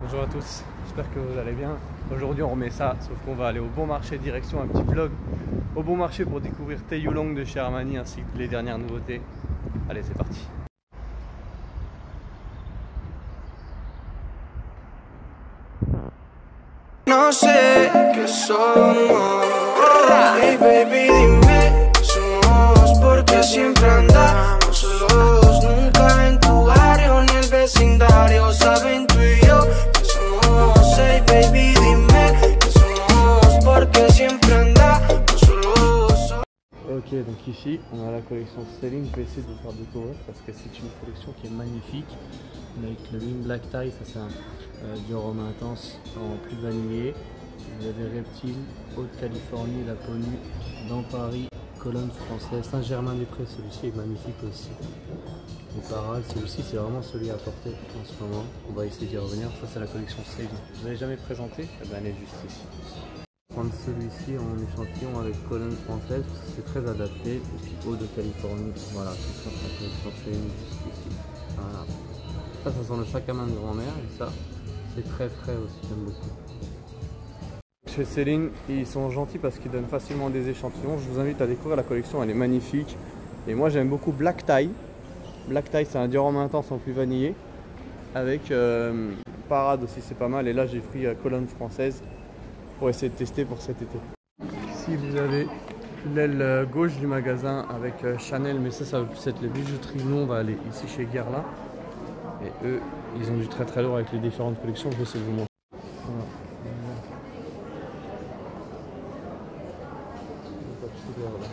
Bonjour à tous, j'espère que vous allez bien. Aujourd'hui on remet ça, sauf qu'on va aller au Bon Marché, direction un petit vlog au Bon Marché pour découvrir Taeyulong de chez Armani ainsi que les dernières nouveautés. Allez, c'est parti. No sé qué somos. Hey baby, dime qué somos. Porque siempre andamos solos. Nunca en tu barrio ni el vecindario saben tú y yo qué somos. Hey baby, dime qué somos. Porque siempre andamos solos. Ok, donc ici on a la collection Céline, je vais essayer de vous faire découvrir parce que c'est une collection qui est magnifique. Avec le Wing Black Tie, ça c'est du rhum intense en plus vanillé. Vous avez Reptile, Haute-Californie, La Ponue, dans Paris, Colonne française, Saint-Germain-des-Prés, celui-ci est magnifique aussi. Et Parade, celui-ci c'est vraiment celui à porter en ce moment. On va essayer d'y revenir, ça c'est la collection Céline. Je ne l'avais jamais présenté, eh ben, elle est juste ici. Prendre celui-ci en échantillon avec colonne française, c'est très adapté. Et puis Haut de Californie, voilà, c'est ça la collection Céline juste ici. Voilà. Ça sent le sac à main de grand-mère et ça, c'est très frais aussi, j'aime beaucoup. Chez Céline, ils sont gentils parce qu'ils donnent facilement des échantillons. Je vous invite à découvrir la collection, elle est magnifique. Et moi j'aime beaucoup Black Tie. Black Tie, c'est un diorama intense en plus vanillé. Avec Parade aussi, c'est pas mal. Et là j'ai pris colonne française pour essayer de tester pour cet été. Ici vous avez l'aile gauche du magasin avec Chanel, mais ça va plus être les bijouteries. Nous on va aller ici chez Guerlain. Et eux, ils ont du très très lourd avec les différentes collections. Je vais essayer de vous montrer. Voilà.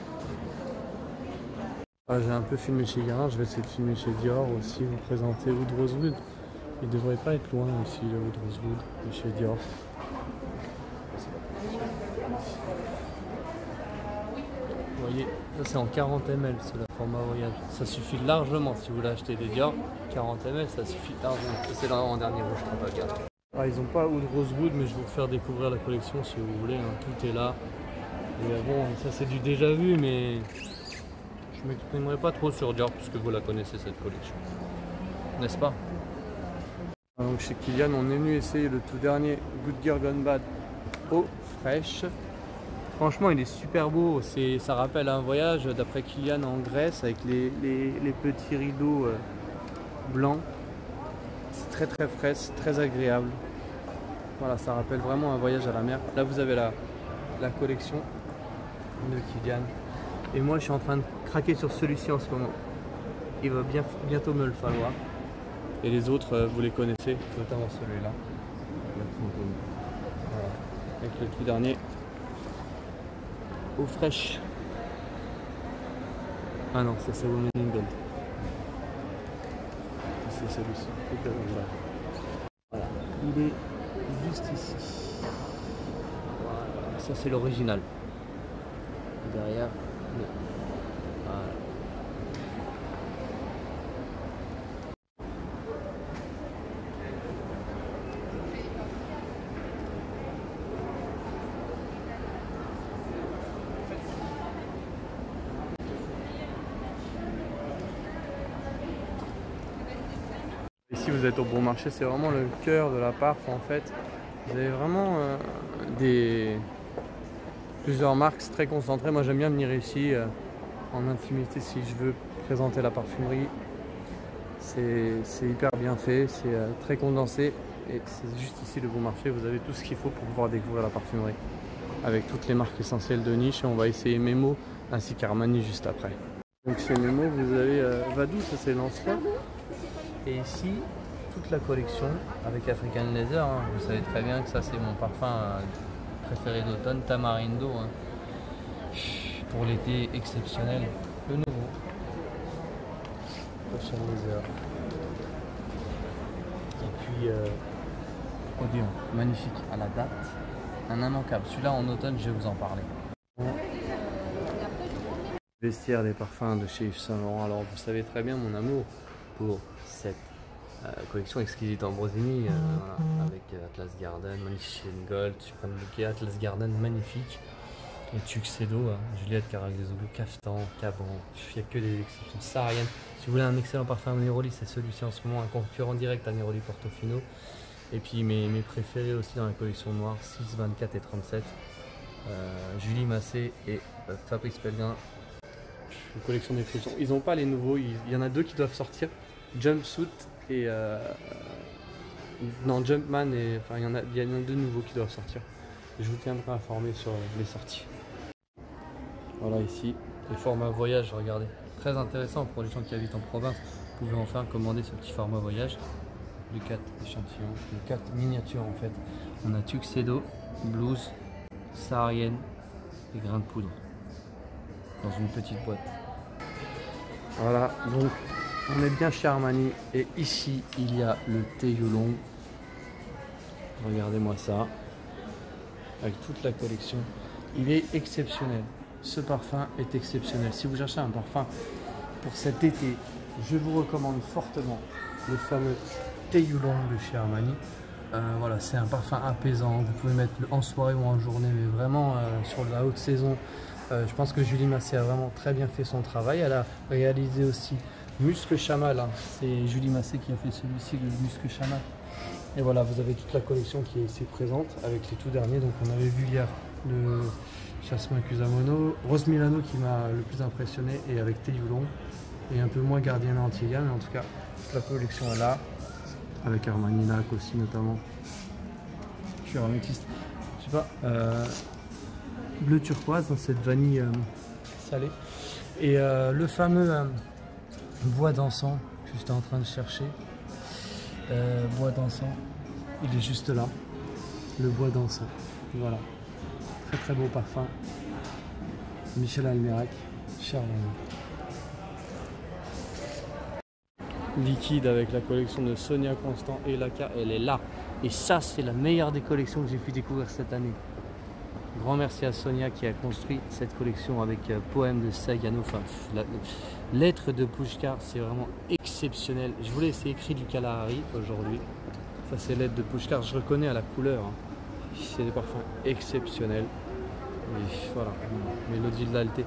Ah, j'ai un peu filmé chez Guerlain, je vais essayer de filmer chez Dior aussi, vous présenter Oud Rosewood. Il devrait pas être loin aussi le Oud Rosewood de chez Dior. Vous voyez, ça c'est en 40 ml, c'est le format voyage. Ça suffit largement si vous voulez acheter des Dior. 40 ml, ça suffit largement. C'est là en dernier rouge, je pas regarde. Ah, ils n'ont pas Oud Rosewood, mais je vais vous faire découvrir la collection si vous voulez. Hein. Tout est là. Et bon, ça c'est du déjà vu, mais je ne m'exprimerai pas trop sur Dior puisque vous la connaissez cette collection. N'est-ce pas? Donc chez Kilian, on est venu essayer le tout dernier Good Girl Gone Bad eau fraîche. Franchement, il est super beau. Ça rappelle un voyage d'après Kilian en Grèce avec les petits rideaux blancs. C'est très très frais, c'est très agréable. Voilà, ça rappelle vraiment un voyage à la mer. Là, vous avez la collection de Kilian. Et moi, je suis en train de craquer sur celui-ci en ce moment. Il va bientôt me le falloir. Et les autres, vous les connaissez, notamment celui-là. Voilà. Avec le tout dernier. Eau fraîche. Ah non, ça c'est Women in Gold. C'est celui-ci. Voilà. Il est juste ici. Voilà. Ça c'est l'original. Derrière. Voilà. Ici vous êtes au Bon Marché, c'est vraiment le cœur de la Parf en fait. Vous avez vraiment plusieurs marques très concentrées. Moi j'aime bien venir ici en intimité si je veux présenter la parfumerie. C'est hyper bien fait, c'est très condensé et c'est juste ici le Bon Marché. Vous avez tout ce qu'il faut pour pouvoir découvrir la parfumerie avec toutes les marques essentielles de niche. Et on va essayer Memo ainsi qu'Armani juste après. Donc chez Memo vous avez Vadou, ça c'est l'ancien. Et ici, toute la collection avec African Leather, hein. Vous savez très bien que ça c'est mon parfum préféré d'automne, Tamarindo. Hein. Pour l'été exceptionnel, le nouveau. African Leather. Et puis, Odeon, magnifique à la date. Un immanquable. Celui-là en automne, je vais vous en parler. Vestiaire des parfums de chez Yves Saint Laurent. Alors vous savez très bien mon amour pour cette collection exquisite Ambrosini, voilà, avec Atlas Garden, Magnificent Gold, Supreme Bouquet, Atlas Garden magnifique, et Tuxedo, Juliette Caraglioso, Caftan, Caban, il n'y a que des exceptions sahariennes. Si vous voulez un excellent parfum à Neroli, c'est celui-ci en ce moment, un concurrent direct à Neroli Portofino. Et puis mes préférés aussi dans la collection noire, 6, 24 et 37. Julie Massé et Fabrice Pellegrin. Une collection d'exception. Ils n'ont pas les nouveaux, il y en a deux qui doivent sortir. Jumpsuit et... non, Jumpman et... Enfin, il y en a deux nouveaux qui doivent sortir. Je vous tiendrai informé sur les sorties. Voilà ici, les formats voyage, regardez. Très intéressant pour les gens qui habitent en province. Vous pouvez enfin commander ce petit format voyage. Les 4 échantillons, les 4 miniatures en fait. On a tuxedo, blouse, saharienne et grains de poudre. Dans une petite boîte. Voilà, donc on est bien chez Armani. Et ici, il y a le Teyulong. Regardez-moi ça. Avec toute la collection. Il est exceptionnel. Ce parfum est exceptionnel. Si vous cherchez un parfum pour cet été, je vous recommande fortement le fameux Teyulong de chez Armani. Voilà, c'est un parfum apaisant. Vous pouvez mettre en soirée ou en journée, mais vraiment sur la haute saison. Je pense que Julie Massé a vraiment très bien fait son travail. Elle a réalisé aussi Musc Chamal. Hein. C'est Julie Massé qui a fait celui-ci, le Musc Chamal. Et voilà, vous avez toute la collection qui est ici présente avec les tout derniers. Donc on avait vu hier le Jasmin Cusamono, Rose Milano qui m'a le plus impressionné et avec Teyulong et un peu moins Gardiana Antigua, mais en tout cas toute la collection est là avec Armani Lac aussi notamment. Je suis aromatiste, je sais pas, bleu turquoise dans cette vanille salée et le fameux bois d'encens que j'étais en train de chercher. Bois d'encens, il est juste là, le bois d'encens, voilà. Très très beau parfum. Michel Almerac, Charles. Liquide avec la collection de Sonia Constant et Laka, elle est là. Et ça, c'est la meilleure des collections que j'ai pu découvrir cette année. Grand merci à Sonia qui a construit cette collection avec poème de Sagano. Enfin, la lettre de Pushkar, c'est vraiment exceptionnel. Je voulais essayer écrit du Kalahari aujourd'hui. Ça, c'est lettre de Pushkar. Je reconnais à la couleur. Hein. C'est des parfums exceptionnels. Et voilà, Mélodie de l'Alté.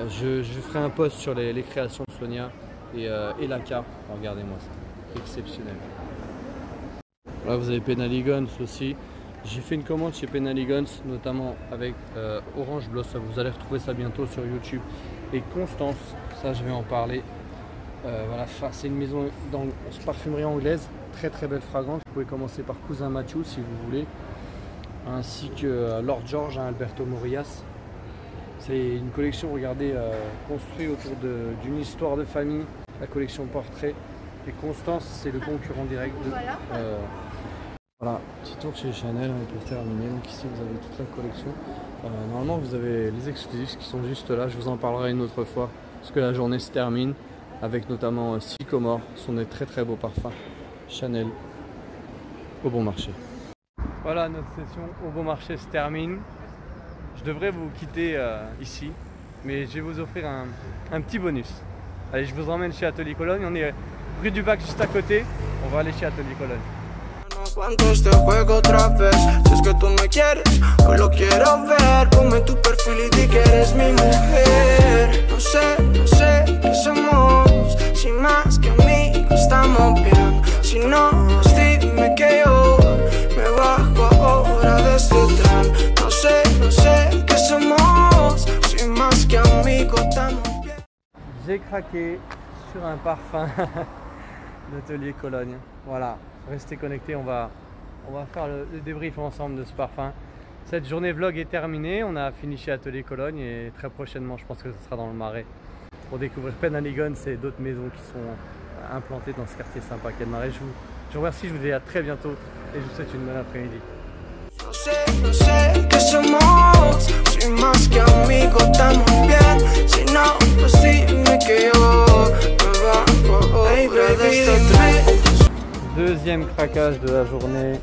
Je ferai un post sur les créations de Sonia et Laka. Regardez-moi ça, exceptionnel. Là vous avez Penhaligon's aussi. J'ai fait une commande chez Penhaligon's, notamment avec Orange Blossom. Vous allez retrouver ça bientôt sur YouTube. Et Constance, ça je vais en parler. Voilà, c'est une maison dans parfumerie anglaise, très très belle fragrance. Vous pouvez commencer par Cousin Mathieu si vous voulez, ainsi que Lord George, Alberto Morillas. C'est une collection, regardez, construite autour d'une histoire de famille, la collection portrait. Et Constance, c'est le concurrent direct de... Voilà, petit tour chez Chanel pour terminer. Donc ici vous avez toute la collection. Normalement vous avez les exclusifs qui sont juste là, je vous en parlerai une autre fois. Parce que la journée se termine avec notamment Sycomore, ce sont des très très beaux parfums. Chanel, au bon marché. Voilà, notre session au bon marché se termine. Je devrais vous quitter ici, mais je vais vous offrir un petit bonus. Allez, je vous emmène chez Atelier Cologne, on est rue du Bac juste à côté, on va aller chez Atelier Cologne. Cuánto este juego otra vez. Si es que tú me quieres, hoy lo quiero ver. Ponme tu perfil y di que eres mi mujer. No sé qué somos. Si más que amigos estamos bien. Si no, dime que yo me bajo ahora de este tren. No sé qué somos. Si más que amigos estamos bien. J'ai craqué sur un parfum d'Atelier Cologne. Voilà. Restez connectés, on va faire le débrief ensemble de ce parfum. Cette journée vlog est terminée, on a fini chez Atelier Cologne et très prochainement je pense que ce sera dans le Marais pour découvrir Penhaligon's et d'autres maisons qui sont implantées dans ce quartier sympa qu'est le Marais. Je vous remercie, je vous dis à très bientôt et je vous souhaite une bonne après-midi. No sé qué somos, si más que amigos estamos bien. Si no, pues dime que yo me bajo de este tren. Deuxième craquage de la journée.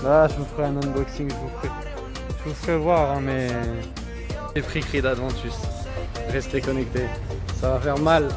Là, je vous ferai un unboxing, je vous ferai voir, hein, mais j'ai pris Creed Adventus. Restez connectés, ça va faire mal.